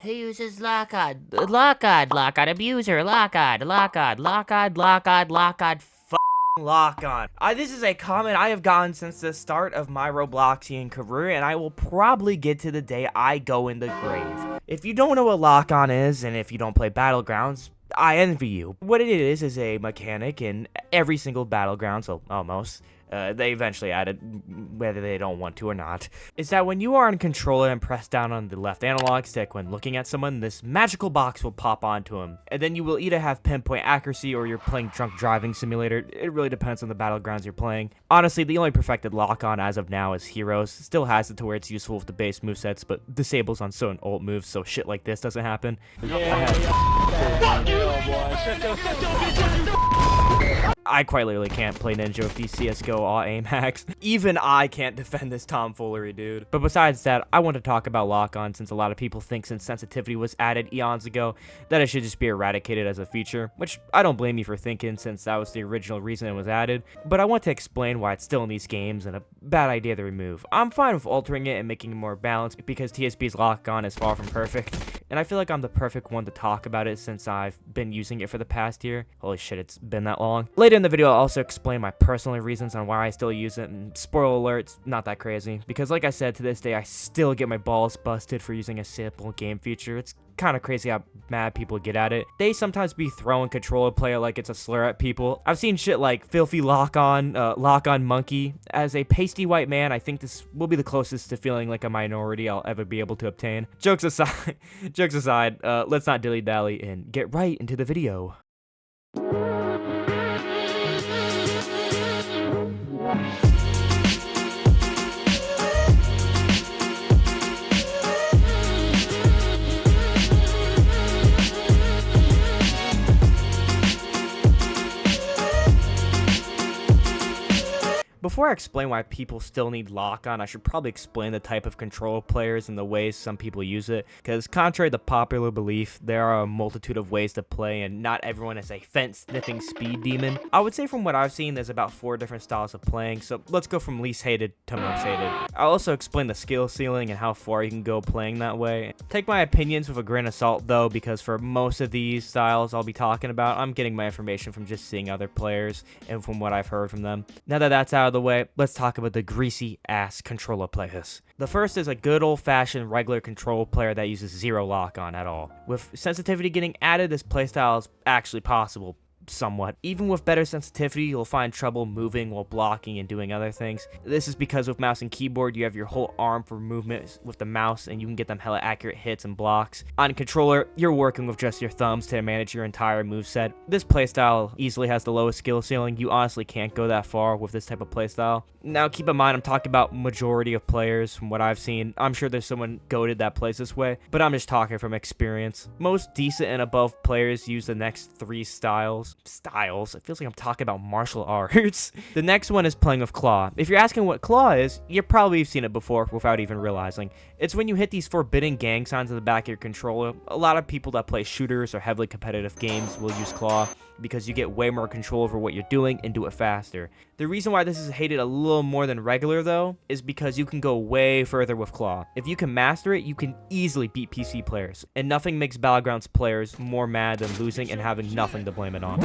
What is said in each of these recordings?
Who uses lock-on? Lock-on abuser, lock-on, lock on. This is a comment I have gotten since the start of my Robloxian career, and I will probably get to the day I go in the grave. If you don't know what lock-on is, and if you don't play Battlegrounds, I envy you. What it is a mechanic in every single Battleground, so almost. They eventually added, whether they don't want to or not, is that when you are on controller and press down on the left analog stick when looking at someone, this magical box will pop onto him. And then you will either have pinpoint accuracy or you're playing drunk driving simulator. It really depends on the Battlegrounds you're playing. Honestly, the only perfected lock-on as of now is Heroes. Still has it to where it's useful with the base movesets, but disables on certain ult moves, so shit like this doesn't happen. I quite literally can't play Ninja with these CSGO all aim hacks. Even I can't defend this tomfoolery, dude. But besides that, I want to talk about lock-on since a lot of people think since sensitivity was added eons ago that it should just be eradicated as a feature, which I don't blame you for thinking since that was the original reason it was added. But I want to explain why it's still in these games and a bad idea to remove. I'm fine with altering it and making it more balanced because TSB's lock-on is far from perfect. And I feel like I'm the perfect one to talk about it since I've been using it for the past year. Holy shit, it's been that long. Later in the video, I'll also explain my personal reasons on why I still use it, and spoiler alert, it's not that crazy. Because like I said, to this day, I still get my balls busted for using a simple game feature. It's kind of crazy how mad people get at it. They sometimes be throwing controller player like it's a slur at people. I've seen shit like filthy lock-on monkey. As a pasty white man, I think this will be the closest to feeling like a minority I'll ever be able to obtain. Jokes aside, let's not dilly-dally and get right into the video. Before I explain why people still need lock-on, I should probably explain the type of control players and the ways some people use it, because contrary to popular belief, there are a multitude of ways to play, and not everyone is a fence-sniffing speed demon. I would say from what I've seen, there's about 4 different styles of playing, so let's go from least hated to most hated. I'll also explain the skill ceiling and how far you can go playing that way. Take my opinions with a grain of salt though, because for most of these styles I'll be talking about, I'm getting my information from just seeing other players and from what I've heard from them. Now that that's out of the way, let's talk about the greasy ass controller players. The first is a good old-fashioned regular control player that uses zero lock-on at all. With sensitivity getting added, this playstyle is actually possible. Somewhat. Even with better sensitivity, you'll find trouble moving while blocking and doing other things. This is because with mouse and keyboard, you have your whole arm for movement with the mouse, and you can get them hella accurate hits and blocks. On controller, you're working with just your thumbs to manage your entire moveset. This playstyle easily has the lowest skill ceiling. You honestly can't go that far with this type of playstyle. Now, keep in mind, I'm talking about majority of players from what I've seen. I'm sure there's someone goated that plays this way, but I'm just talking from experience. Most decent and above players use the next 3 styles. It feels like I'm talking about martial arts. The next one is playing with claw. If you're asking what claw is, you probably have seen it before without even realizing. It's when you hit these forbidden gang signs on the back of your controller. A lot of people that play shooters or heavily competitive games will use claw because you get way more control over what you're doing and do it faster. The reason why this is hated a little more than regular though is because you can go way further with claw. If you can master it, you can easily beat PC players, and nothing makes Battlegrounds players more mad than losing and having nothing to blame it on.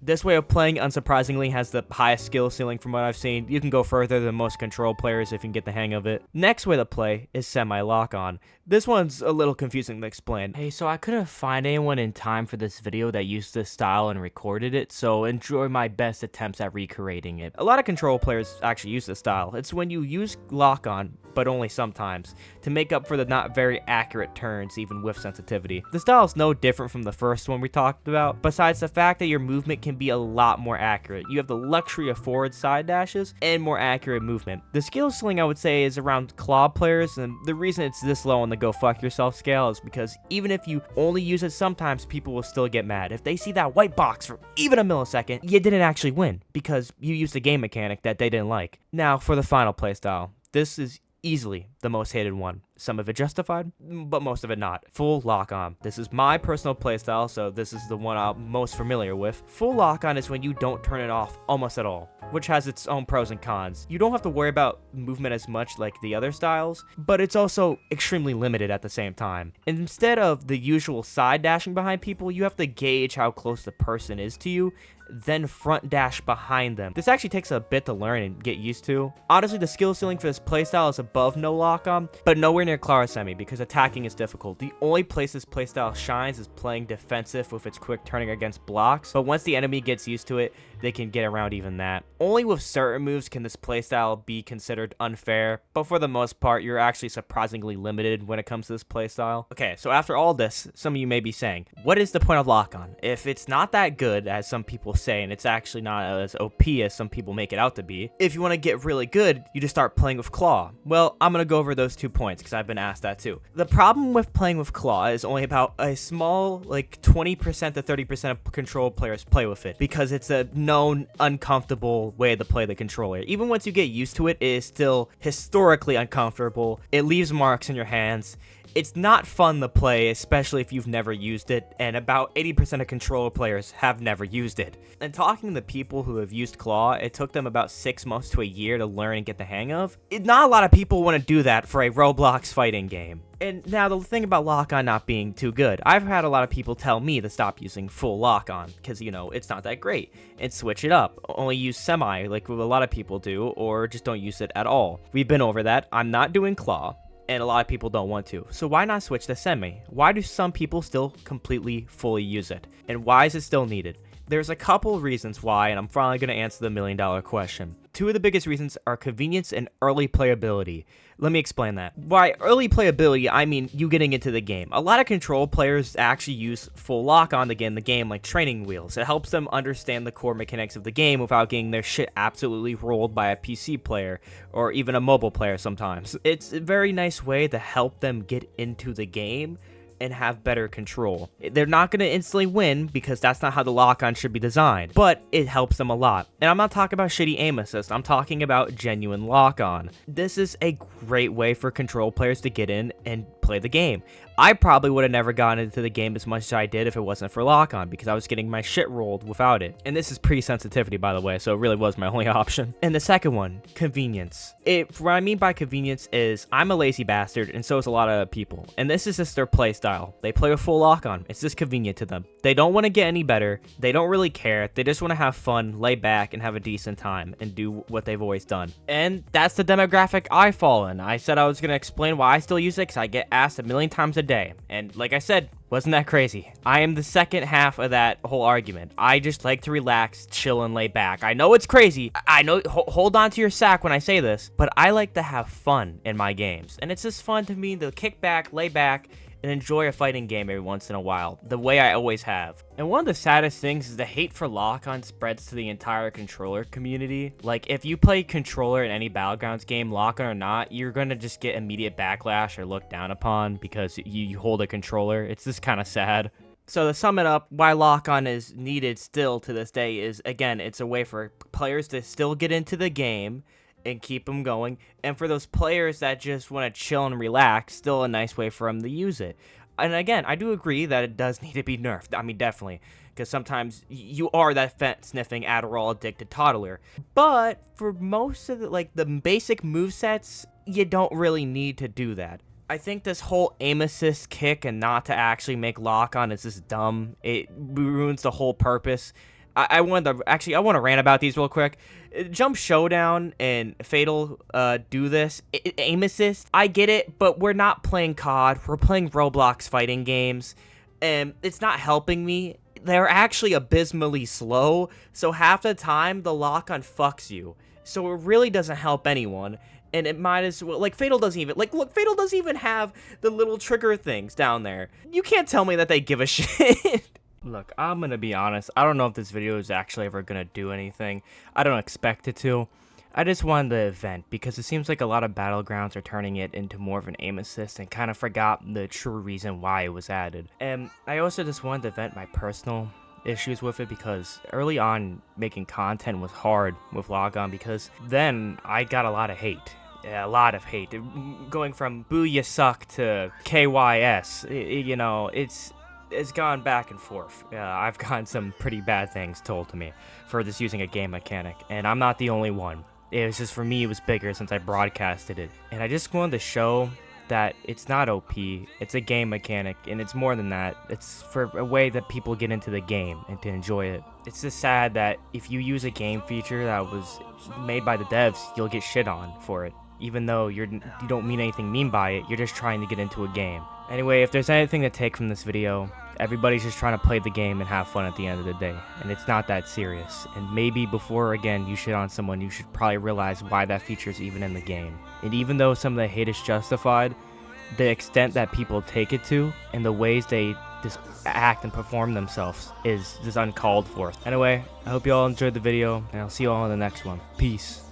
This way of playing, unsurprisingly, has the highest skill ceiling from what I've seen. You can go further than most control players if you can get the hang of it. Next way to play is semi-lock-on. This one's a little confusing to explain. Hey, so I couldn't find anyone in time for this video that used this style and recorded it, so enjoy my best attempts at recreating it. A lot of control players actually use this style. It's when you use lock-on, but only sometimes, to make up for the not very accurate turns even with sensitivity. The style is no different from the first one we talked about, besides the fact that your movement can be a lot more accurate. You have the luxury of forward side dashes and more accurate movement. The skill ceiling I would say is around claw players, and the reason it's this low on the go fuck yourself scale is because even if you only use it sometimes, people will still get mad. If they see that white box for even a millisecond, you didn't actually win because you used a game mechanic that they didn't like. Now for the final playstyle. This is easily the most hated one. some of it justified, but most of it not. Full lock-on. This is my personal playstyle, so this is the one I'm most familiar with. Full lock-on is when you don't turn it off almost at all, which has its own pros and cons. You don't have to worry about movement as much like the other styles, but it's also extremely limited at the same time. And instead of the usual side dashing behind people, you have to gauge how close the person is to you, then front dash behind them. This actually takes a bit to learn and get used to. Honestly, the skill ceiling for this playstyle is above no lock-on, but nowhere near Clara Semi because attacking is difficult. The only place this playstyle shines is playing defensive with its quick turning against blocks, but once the enemy gets used to it, they can get around even that. Only with certain moves can this playstyle be considered unfair, but for the most part, you're actually surprisingly limited when it comes to this playstyle. Okay, so after all this, some of you may be saying, what is the point of lock-on? If it's not that good, as some people say, and it's actually not as OP as some people make it out to be, if you want to get really good, you just start playing with Claw. Well, I'm going to go over those 2 points because I've been asked that too. The problem with playing with Claw is only about a small, like 20% to 30% of control players play with it because it's a known uncomfortable way to play the controller. Even once you get used to it, it is still historically uncomfortable. It leaves marks in your hands. It's not fun to play, especially if you've never used it, and about 80% of controller players have never used it. And talking to people who have used Claw, it took them about 6 months to a year to learn and get the hang of. Not a lot of people want to do that for a Roblox fighting game. And now the thing about lock-on not being too good, I've had a lot of people tell me to stop using full lock-on, because, you know, it's not that great, and switch it up. Only use semi, like a lot of people do, or just don't use it at all. We've been over that. I'm not doing Claw, and a lot of people don't want to. So why not switch to semi? Why do some people still completely fully use it? And why is it still needed? There's a couple reasons why, and I'm finally going to answer the million-dollar question. 2 of the biggest reasons are convenience and early playability. Let me explain that. By early playability, I mean you getting into the game. A lot of control players actually use full lock-on to get in the game like training wheels. It helps them understand the core mechanics of the game without getting their shit absolutely rolled by a PC player or even a mobile player sometimes. It's a very nice way to help them get into the game and have better control. They're not going to instantly win because that's not how the lock-on should be designed, but it helps them a lot. And I'm not talking about shitty aim assist, I'm talking about genuine lock-on. This is a great way for control players to get in and play the game. I probably would have never gotten into the game as much as I did if it wasn't for lock-on because I was getting my shit rolled without it. And this is pre-sensitivity, by the way, so it really was my only option. And the second one, convenience. What I mean by convenience is I'm a lazy bastard and so is a lot of people. And this is just their play style. They play with full lock-on. It's just convenient to them. They don't want to get any better. They don't really care. They just want to have fun, lay back, and have a decent time and do what they've always done. And that's the demographic I fall in. I said I was going to explain why I still use it because I get asked a million times a day. And like I said, wasn't that crazy? I am the second half of that whole argument. I just like to relax, chill, and lay back. I know it's crazy. I know, hold on to your sack when I say this, but I like to have fun in my games. And it's just fun to me to kick back, lay back, and enjoy a fighting game every once in a while, the way I always have. And one of the saddest things is the hate for lock-on spreads to the entire controller community. Like, if you play controller in any Battlegrounds game, lock-on or not, you're gonna just get immediate backlash or looked down upon because you hold a controller. It's just kind of sad. So to sum it up, why lock-on is needed still to this day is, again, it's a way for players to still get into the game and keep them going, and for those players that just want to chill and relax, still a nice way for them to use it. And again, I do agree that it does need to be nerfed. I mean, definitely, because sometimes you are that fence-sniffing Adderall addicted toddler. But for most of the, like, the basic movesets, you don't really need to do that. I think this whole aim assist kick and not to actually make lock-on is just dumb. It ruins the whole purpose. I want to rant about these real quick. Jump Showdown and Fatal do this. Aim assist, I get it, but we're not playing COD. We're playing Roblox fighting games, and it's not helping me. They're actually abysmally slow, so half the time the lock-on fucks you. So it really doesn't help anyone. And it might as well, like, Fatal doesn't even, like, look, Fatal doesn't even have the little trigger things down there. You can't tell me that they give a shit. Look, I'm gonna be honest, I don't know if this video is actually ever gonna do anything. I don't expect it to. I just wanted the event because it seems like a lot of Battlegrounds are turning it into more of an aim assist and kind of forgot the true reason why it was added. And I also just wanted to vent my personal issues with it because early on making content was hard with lock-on because then I got a lot of hate. a lot of hate. Going from boo you suck to KYS. You know, it's gone back and forth. I've gotten some pretty bad things told to me for just using a game mechanic, and I'm not the only one. It was just, for me, it was bigger since I broadcasted it. And I just wanted to show that it's not OP, it's a game mechanic, and it's more than that. It's for a way that people get into the game and to enjoy it. It's just sad that if you use a game feature that was made by the devs, you'll get shit on for it. Even though you don't mean anything mean by it, you're just trying to get into a game. Anyway, if there's anything to take from this video, everybody's just trying to play the game and have fun at the end of the day, and it's not that serious. And maybe before, again, you shit on someone, you should probably realize why that feature is even in the game. And even though some of the hate is justified, the extent that people take it to and the ways they just act and perform themselves is just uncalled for. Anyway, I hope you all enjoyed the video, and I'll see you all in the next one. Peace.